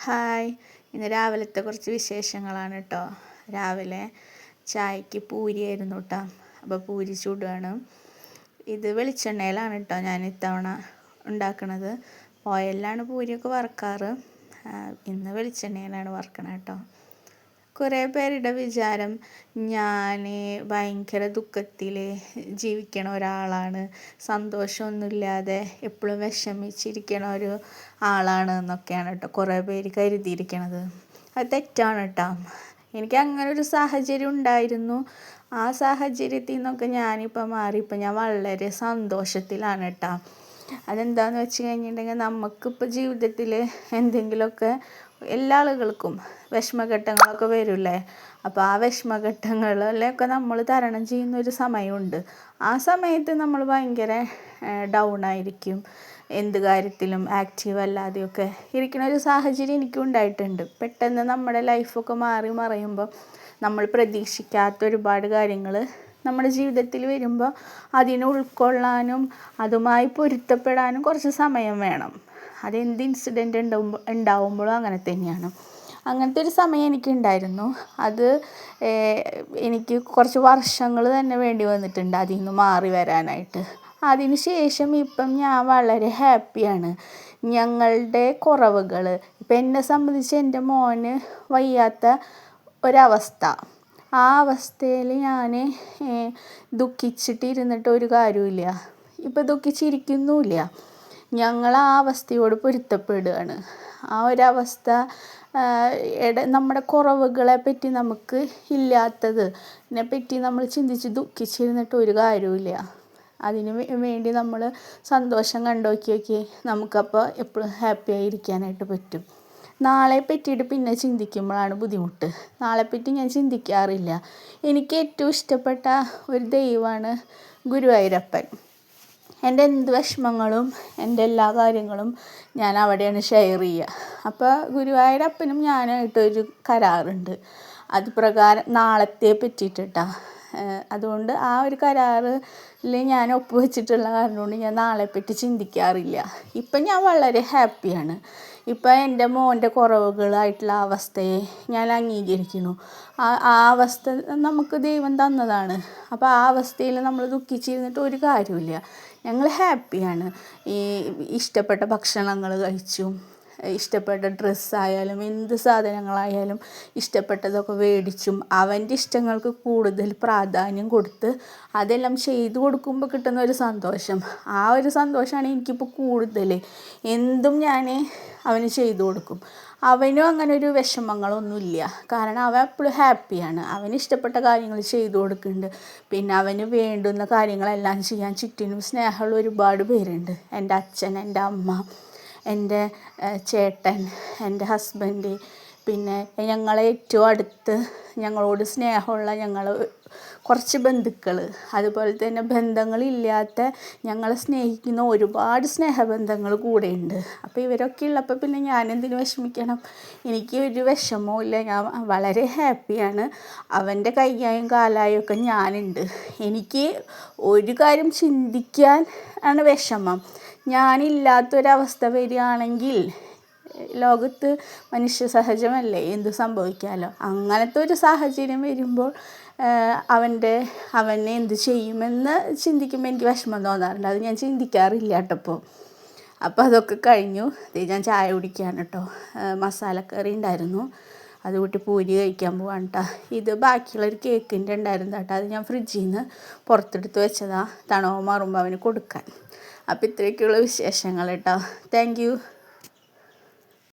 Hi, ഇന്ന് രാവിലത്തെ കുറച്ച് വിശേഷങ്ങളാണ് കേട്ടോ. രാവിലെ ചായക്ക് പൂരിയായിരുന്നു കേട്ടോ. അപ്പോൾ പൂരി ചൂടുകയാണ്. ഇത് വെളിച്ചെണ്ണയിലാണ് കേട്ടോ ഞാൻ ഇത്തവണ ഉണ്ടാക്കണത്. ഓയിലിലാണ് പൂരിയൊക്കെ വറുക്കാറ്. ഇന്ന് വെളിച്ചെണ്ണയിലാണ് വറുക്കണത് കേട്ടോ. കുറേ പേരുടെ വിചാരം ഞാൻ ഭയങ്കര ദുഃഖത്തിൽ ജീവിക്കണ ഒരാളാണ്, സന്തോഷമൊന്നുമില്ലാതെ എപ്പോഴും വിഷമിച്ചിരിക്കണ ഒരു ആളാണ് എന്നൊക്കെയാണ് കേട്ടോ കുറേ പേര് കരുതിയിരിക്കണത്. അത് തെറ്റാണ് കേട്ടോ. എനിക്ക് അങ്ങനെ ഒരു സാഹചര്യം ഉണ്ടായിരുന്നു. ആ സാഹചര്യത്തിൽ നിന്നൊക്കെ ഞാനിപ്പോൾ മാറി. ഇപ്പം ഞാൻ വളരെ സന്തോഷത്തിലാണ് കേട്ടോ. അതെന്താണെന്ന് വെച്ച് കഴിഞ്ഞിട്ടുണ്ടെങ്കിൽ, നമുക്കിപ്പോൾ ജീവിതത്തിൽ എന്തെങ്കിലുമൊക്കെ എല്ലാ ആളുകൾക്കും വിഷമഘട്ടങ്ങളൊക്കെ വരില്ലേ. അപ്പോൾ ആ വിഷമഘട്ടങ്ങളിലൊക്കെ നമ്മൾ തരണം ചെയ്യുന്ന ഒരു സമയമുണ്ട്. ആ സമയത്ത് നമ്മൾ ഭയങ്കര ഡൗൺ ആയിരിക്കും, എന്ത് കാര്യത്തിലും ആക്റ്റീവ് അല്ലാതെയൊക്കെ ഇരിക്കുന്ന ഒരു സാഹചര്യം എനിക്കും ഉണ്ടായിട്ടുണ്ട്. പെട്ടെന്ന് നമ്മുടെ ലൈഫൊക്കെ മാറി മറിയുമ്പോൾ നമ്മൾ പ്രതീക്ഷിക്കാത്ത ഒരുപാട് കാര്യങ്ങൾ നമ്മുടെ ജീവിതത്തിൽ വരുമ്പോൾ അതിനെ ഉൾക്കൊള്ളാനും അതുമായി പൊരുത്തപ്പെടാനും കുറച്ച് സമയം വേണം. അതെന്ത് ഇൻസിഡൻറ്റ് ഉണ്ടാവുമ്പോഴും അങ്ങനെ തന്നെയാണ്. അങ്ങനത്തെ ഒരു സമയം എനിക്കുണ്ടായിരുന്നു. അത് എനിക്ക് കുറച്ച് വർഷങ്ങൾ തന്നെ വേണ്ടി വന്നിട്ടുണ്ട് അതിൽ നിന്ന് മാറി വരാനായിട്ട്. അതിന് ശേഷം ഇപ്പം ഞാൻ വളരെ ഹാപ്പിയാണ്. ഞങ്ങളുടെ കുറവുകൾ, ഇപ്പം എന്നെ സംബന്ധിച്ച് എൻ്റെ മോന് വയ്യാത്ത ഒരവസ്ഥ, ആ അവസ്ഥയിൽ ഞാൻ ദുഃഖിച്ചിട്ടിരുന്നിട്ട് ഒരു കാര്യമില്ല. ഇപ്പം ദുഃഖിച്ചിരിക്കുന്നുമില്ല. ഞങ്ങൾ ആ അവസ്ഥയോട് പൊരുത്തപ്പെടുകയാണ്. ആ ഒരവസ്ഥ നമ്മുടെ കുറവുകളെ പറ്റി, നമുക്ക് ഇല്ലാത്തതിനെ പറ്റി നമ്മൾ ചിന്തിച്ച് ദുഃഖിച്ചിരുന്നിട്ട് ഒരു കാര്യമില്ല. അതിന് വേണ്ടി നമ്മൾ സന്തോഷം കണ്ടോക്കി നമുക്കപ്പോൾ എപ്പോഴും ഹാപ്പി ആയിരിക്കാനായിട്ട് പറ്റും. നാളെ പറ്റിയിട്ട് പിന്നെ ചിന്തിക്കുമ്പോഴാണ് ബുദ്ധിമുട്ട്. നാളെപ്പറ്റി ഞാൻ ചിന്തിക്കാറില്ല. എനിക്ക് ഏറ്റവും ഇഷ്ടപ്പെട്ട ഒരു ദൈവമാണ് ഗുരുവായൂരപ്പൻ. എൻ്റെ എന്ത് വിഷമങ്ങളും എൻ്റെ എല്ലാ കാര്യങ്ങളും ഞാൻ അവിടെയാണ് ഷെയർ ചെയ്യുക. അപ്പോൾ ഗുരുവായൂരപ്പനും ഞാനായിട്ടൊരു കരാറുണ്ട്. അത് പ്രകാരം നാളത്തെ പറ്റിയിട്ടാണ്. അതുകൊണ്ട് ആ ഒരു കരാറിൽ ഞാൻ ഒപ്പുവെച്ചിട്ടുള്ള കാരണം കൊണ്ട് ഞാൻ നാളെപ്പറ്റി ചിന്തിക്കാറില്ല. ഇപ്പം ഞാൻ വളരെ ഹാപ്പിയാണ്. ഇപ്പം എൻ്റെ മോൻ്റെ കുറവുകളായിട്ടുള്ള അവസ്ഥയെ ഞാൻ അംഗീകരിക്കുന്നു. ആ അവസ്ഥ നമുക്ക് ദൈവം തന്നതാണ്. അപ്പോൾ ആ അവസ്ഥയിൽ നമ്മൾ ദുഃഖിച്ചിരുന്നിട്ട് ഒരു കാര്യമില്ല. ഞങ്ങൾ ഹാപ്പിയാണ്. ഈ ഇഷ്ടപ്പെട്ട ഭക്ഷണങ്ങൾ കഴിച്ചും ഇഷ്ടപ്പെട്ട ഡ്രസ്സായാലും എന്ത് സാധനങ്ങളായാലും ഇഷ്ടപ്പെട്ടതൊക്കെ മേടിച്ചും അവൻ്റെ ഇഷ്ടങ്ങൾക്ക് കൂടുതൽ പ്രാധാന്യം കൊടുത്ത് അതെല്ലാം ചെയ്തു കൊടുക്കുമ്പോൾ കിട്ടുന്ന ഒരു സന്തോഷം, ആ ഒരു സന്തോഷമാണ് എനിക്കിപ്പോൾ കൂടുതൽ. എന്തും ഞാൻ അവന് ചെയ്തു കൊടുക്കും. അവനും അങ്ങനെ ഒരു വിഷമങ്ങളൊന്നുമില്ല. കാരണം അവൻ എപ്പോഴും ഹാപ്പിയാണ്. അവന് ഇഷ്ടപ്പെട്ട കാര്യങ്ങൾ ചെയ്തു കൊടുക്കുന്നുണ്ട്. പിന്നെ അവന് വേണ്ടുന്ന കാര്യങ്ങളെല്ലാം ചെയ്യാൻ ചുറ്റിനും സ്നേഹമുള്ള ഒരുപാട് പേരുണ്ട്. എൻ്റെ അച്ഛൻ, എൻ്റെ അമ്മ, എൻ്റെ ചേട്ടൻ, എൻ്റെ ഹസ്ബൻഡ്, പിന്നെ ഞങ്ങളെ ഏറ്റവും അടുത്ത് ഞങ്ങളോട് സ്നേഹമുള്ള കുറച്ച് ബന്ധുക്കൾ, അതുപോലെ തന്നെ ബന്ധങ്ങളില്ലാത്ത ഞങ്ങളെ സ്നേഹിക്കുന്ന ഒരുപാട് സ്നേഹബന്ധങ്ങൾ കൂടെയുണ്ട്. അപ്പോൾ ഇവരൊക്കെ ഉള്ളപ്പോൾ പിന്നെ ഞാനെന്തിനു വിഷമിക്കണം? എനിക്ക് ഒരു വിഷമവും ഇല്ല. ഞാൻ വളരെ ഹാപ്പിയാണ്. അവൻ്റെ കയ്യായും കാലായും ഒക്കെ ഞാനുണ്ട്. എനിക്ക് ഒരു കാര്യം ചിന്തിക്കാൻ ആണ് വിഷമം. ഞാനില്ലാത്തൊരവസ്ഥ വരികയാണെങ്കിൽ, ലോകത്ത് മനുഷ്യ സഹജമല്ലേ, എന്ത് സംഭവിക്കാമല്ലോ. അങ്ങനത്തെ ഒരു സാഹചര്യം വരുമ്പോൾ അവനെ എന്ത് ചെയ്യുമെന്ന് ചിന്തിക്കുമ്പോൾ എനിക്ക് വിഷമം തോന്നാറുണ്ട്. അത് ഞാൻ ചിന്തിക്കാറില്ല കേട്ടോ. അപ്പോൾ അതൊക്കെ കഴിഞ്ഞു. ഞാൻ ചായ കുടിക്കാൻ കേട്ടോ. മസാലക്കറി ഉണ്ടായിരുന്നു, അത് കൂട്ടി പൂരി കഴിക്കാൻ പോവാണ് കേട്ടോ. ഇത് ബാക്കിയുള്ളൊരു കേക്കിൻ്റെ ഉണ്ടായിരുന്നു കേട്ടോ. അത് ഞാൻ ഫ്രിഡ്ജിൽ നിന്ന് പുറത്തെടുത്ത് വെച്ചതാണ്, തണവ് മാറുമ്പോൾ അവന് കൊടുക്കാൻ. അപ്പോൾ ഇത്രയൊക്കെയുള്ള വിശേഷങ്ങൾ കേട്ടോ. Thank you.